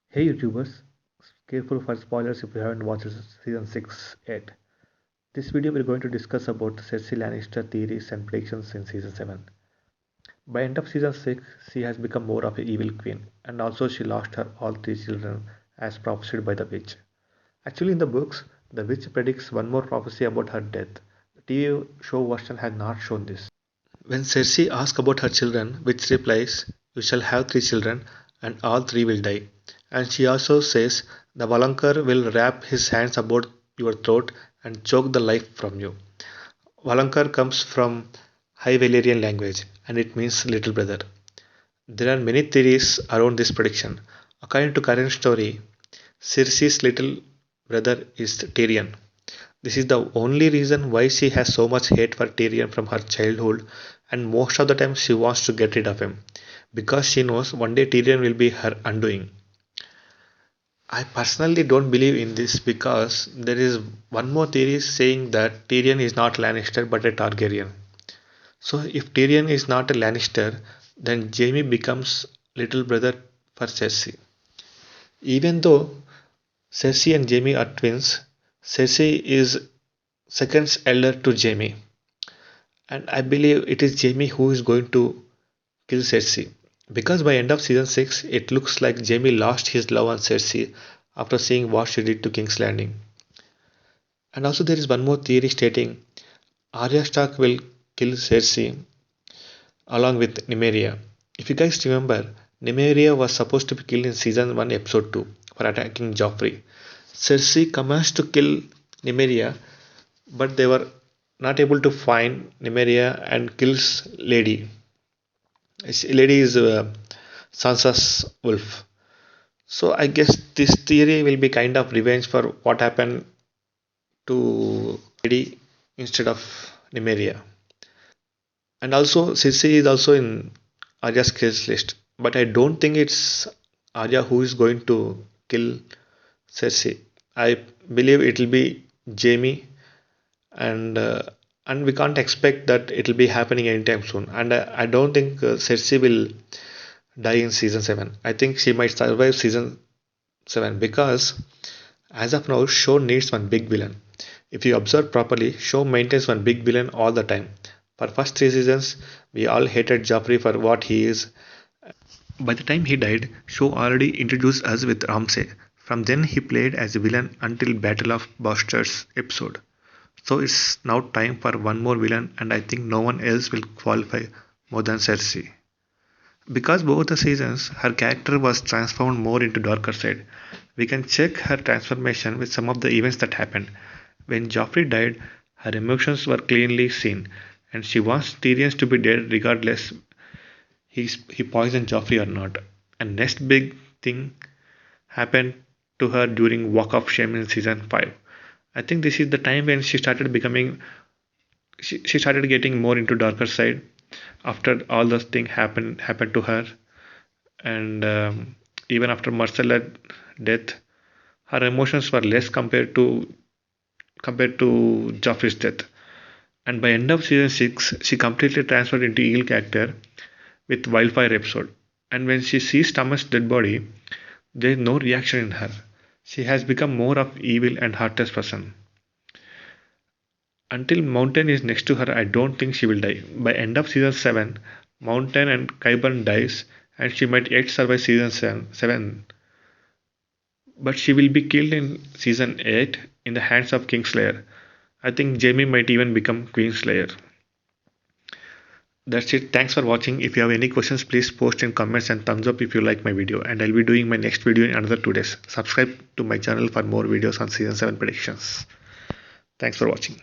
Hey YouTubers, careful for spoilers if you haven't watched season 6 yet. This video we're going to discuss about Cersei Lannister theories and predictions in season 7. By end of season 6, she has become more of an evil queen and also she lost her all three children as prophesied by the witch. Actually in the books, the witch predicts one more prophecy about her death. The TV show version has not shown this. When Cersei asks about her children, Witch replies, "You shall have three children, and all three will die." And she also says, "The Valankar will wrap his hands about your throat and choke the life from you." Valankar comes from High Valyrian language, and it means little brother. There are many theories around this prediction. According to current story, Cersei's little brother is Tyrion. This is the only reason why she has so much hate for Tyrion from her childhood, and most of the time she wants to get rid of him because she knows one day Tyrion will be her undoing. I personally don't believe in this because there is one more theory saying that Tyrion is not Lannister but a Targaryen. So if Tyrion is not a Lannister, then Jaime becomes little brother for Cersei. Even though Cersei and Jaime are twins, Cersei is seconds elder to Jaime, and I believe it is Jaime who is going to kill Cersei. Because by end of season 6, it looks like Jaime lost his love on Cersei after seeing what she did to King's Landing. And also there is one more theory stating Arya Stark will kill Cersei along with Nymeria. If you guys remember, Nymeria was supposed to be killed in season 1 episode 2 for attacking Joffrey. Cersei commands to kill Nymeria, but they were not able to find Nymeria and kills Lady. Lady is Sansa's wolf. So I guess this theory will be kind of revenge for what happened to Lady instead of Nymeria. And also Cersei is also in Arya's kills list, but I don't think it's Arya who is going to kill Cersei. I believe it will be Jaime, and and we can't expect that it will be happening anytime soon. And I don't think Cersei will die in season 7. I think she might survive season 7 because as of now, show needs one big villain. If you observe properly, show maintains one big villain all the time. For first three seasons, we all hated Joffrey for what he is. By the time he died, show already introduced us with Ramsay. From then he played as a villain until Battle of Bastards episode. So it's now time for one more villain, and I think no one else will qualify more than Cersei. Because both the seasons, her character was transformed more into darker side. We can check her transformation with some of the events that happened. When Joffrey died, her emotions were clearly seen, and she wants Tyrion to be dead regardless he poisoned Joffrey or not. And next big thing happened to her during Walk of Shame in season 5. I think this is the time when she started becoming she started getting more into darker side after all those things happened to her, and even after Marcella's death, her emotions were less compared to Joffrey's death. And by end of season 6, she completely transferred into evil character with Wildfire episode. And when she sees Thomas' dead body, there is no reaction in her. She has become more of evil and heartless person. Until Mountain is next to her, I don't think she will die. By end of season 7, Mountain and Qyburn dies and she might yet survive season 7. But she will be killed in season 8 in the hands of Kingslayer. I think Jaime might even become Queenslayer. That's it. Thanks for watching. If you have any questions, please post in comments and thumbs up if you like my video. And I'll be doing my next video in another 2 days. Subscribe to my channel for more videos on season 7 predictions. Thanks for watching.